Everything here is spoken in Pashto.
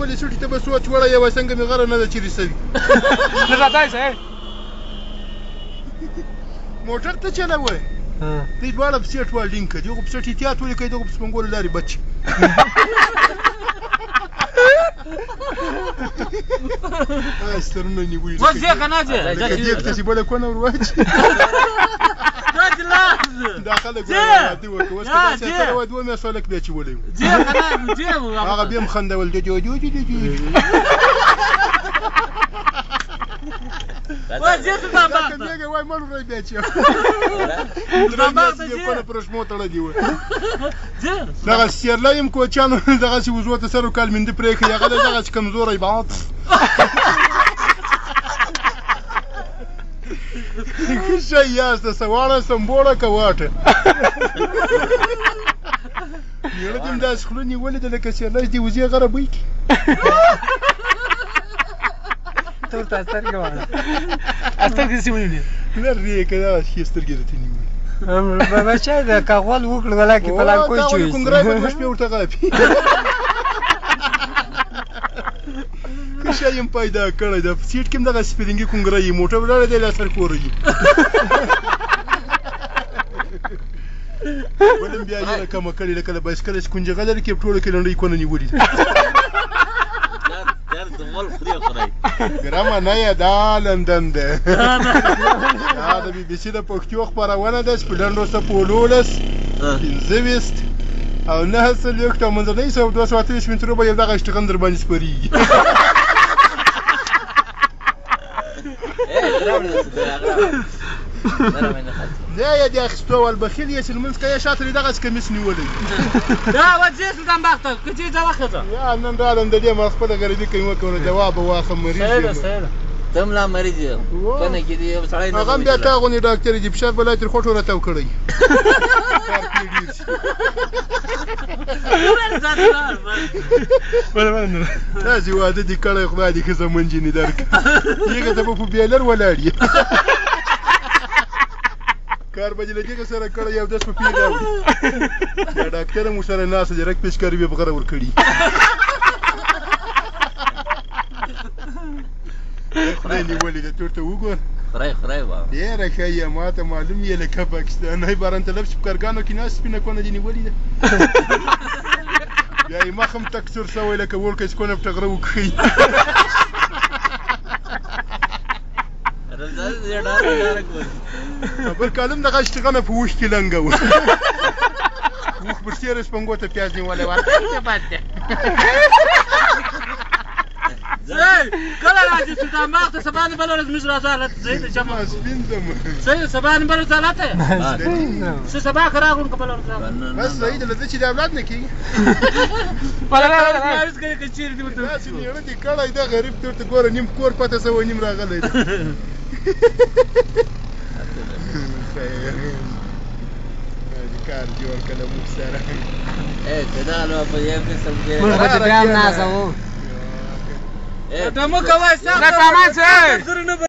بلې سوټي ته به سوچ وړی یوه څنګه مې غره نه ده چې رسوي نه راځئ صاحب موټر ته چلوئ دوی دواړه په سیټ والډینګ که دغو په سیټ احتیاط ولیکئ دغو په سپنګولو لارې بچ سترونه نیولي لکه دیګ ته چې بله کونه ور واچي دا خلک واده وکړه اوس که داسې سره وه دوه میاشتو هلک بیا اچولی و هغه بیا هم خندول که وای مړ وری بیا چې درې میاشتې یې کونه پر شمو تړلي وه دغه سیرلی یم کوچیانو دغسې وزو ته سر وکال منده پرې کړي هغه دی دغسې کمزوری بات ښه شی یاسته سواړه سمبوړه که واټه میړه دې هم داسې خوله نیولې ده لکه سیرلی دې وزې غره بوی کړي ورته سترګې واړه سترګې داسې ونیولې لرې که دغه ښې سترګې درته نیولې بچی د که غول وکړو ولاکې په لار کوی چوي کونګری به دوه شپې ورته غاپي ښه شی یم پیدا کړی ده په سیټ کې هم دغه سپرینګي کونګری یي موټر ولاړی دی لا سر کوره یي بل هم بیا یې کمه کړې لکه د بایسکل چې کونجغه لري کې په ټوله کې لنډۍ کونه نیولي ده ګرامه نه یې دا لندن ده دا د بي بي سي د پښتو خپرونه ده چې په لنډو څپو 15 او 9 څلوېښت او منځنۍ 223 مترو به یو دغه اشتغن در باندې سپرېږي نه یې د اخیستو والبخیل یې چې لمونځ کوې شاته دې دغسې کمیس نیولی دا وځې سلطان بخته که چې ځه وخته یا نن رالم د دې ما خپله غریبي کوي وکړو جواب به واخلم مریض یم ته هم لا مریض یې کنه کې دې یو سړی هغه هم بیا تا غوندې ډاکټر یې چې فشار به لا تر خوټو راتاو کړی کار پرې ډېر شي داسې واده دې کړی خدای دې ښه زمن جینې درکړه هغه ته به په بیلر ولاړ یې کار به دې له دغه سره کړی یو دس په پیر راوړي دا ډاکټر هم ورسره ناسته دی رګ پیچکاري بیا په غره ورکړي خدای نیولې ده تورته وګور خدای واه ډېره ښه یې ما ته معلوم یې لکه پاکستانی باران طلب چې په کارګانو کې ناست سپینه کونه دې نیولې ده بیا یې مخ هم تکسور شوی لکه وړکی چې کونه په ټغره وکښي بل کالم دغه اشتغانه په اوښ کې لنګه وه اوښ پر سیره سپنګو ته پیاز نیولی وه کله راځې سلطان بخته سبا نه بله ورځ موږ راځو هلته صحیح ده جمع سپین ځم صحیح سبا نه بله ورځ هلته څه سبا که راغلم که بله ورځ راغلم بس صحیح ده له ده چې د اولاد نه کېږي مایوس کوي که چېرې دې ورته داسې میړه دې کړی ده غریب ته ورته ګوره نیم کور پته سوی نیم راغلی ده کار جوړ کړه موږ سره که دا نو په یو قسم کې موږ به بیا هم نازوو ته مه کوئ سخته